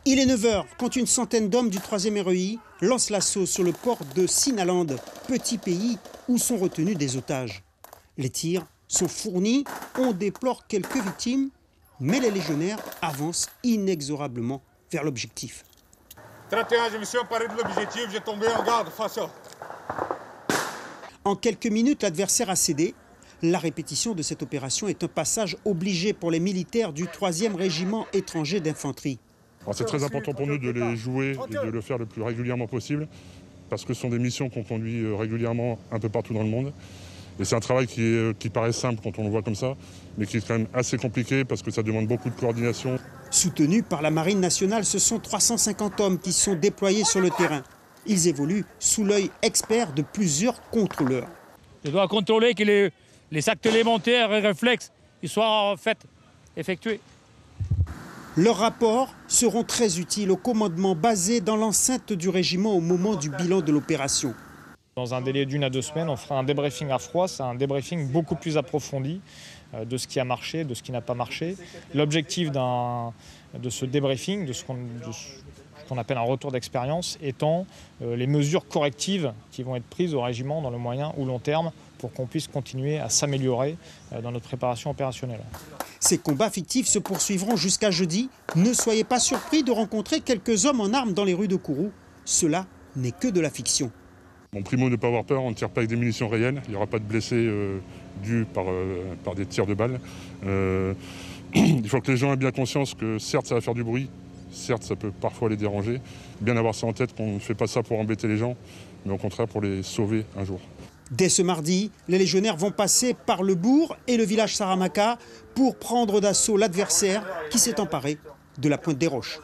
Il est 9 h quand une centaine d'hommes du 3e REI lancent l'assaut sur le port de Sinaland, petit pays où sont retenus des otages. Les tirs sont fournis, on déplore quelques victimes, mais les légionnaires avancent inexorablement vers l'objectif. 31, je me suis emparé de l'objectif, j'ai tombé en garde face à... En quelques minutes, l'adversaire a cédé. La répétition de cette opération est un passage obligé pour les militaires du 3e régiment étranger d'infanterie. C'est très important pour nous de les jouer et de le faire le plus régulièrement possible, parce que ce sont des missions qu'on conduit régulièrement un peu partout dans le monde. Et c'est un travail qui paraît simple quand on le voit comme ça, mais qui est quand même assez compliqué parce que ça demande beaucoup de coordination. Soutenus par la Marine nationale, ce sont 350 hommes qui sont déployés sur le terrain. Ils évoluent sous l'œil expert de plusieurs contrôleurs. Je dois contrôler que les actes élémentaires et réflexes soient effectués. Leurs rapports seront très utiles au commandement basé dans l'enceinte du régiment au moment du bilan de l'opération. Dans un délai d'1 à 2 semaines, on fera un débriefing à froid. C'est un débriefing beaucoup plus approfondi de ce qui a marché, de ce qui n'a pas marché. L'objectif de ce débriefing, de ce qu'on appelle un retour d'expérience, étant les mesures correctives qui vont être prises au régiment dans le moyen ou long terme pour qu'on puisse continuer à s'améliorer dans notre préparation opérationnelle. Ces combats fictifs se poursuivront jusqu'à jeudi. Ne soyez pas surpris de rencontrer quelques hommes en armes dans les rues de Kourou. Cela n'est que de la fiction. Bon, primo, ne pas avoir peur, on ne tire pas avec des munitions réelles. Il n'y aura pas de blessés dus par des tirs de balles. Il faut que les gens aient bien conscience que certes ça va faire du bruit, certes ça peut parfois les déranger. Bien avoir ça en tête qu'on ne fait pas ça pour embêter les gens, mais au contraire pour les sauver un jour. Dès ce mardi, les légionnaires vont passer par le bourg et le village Saramaka pour prendre d'assaut l'adversaire qui s'est emparé de la Pointe des Roches.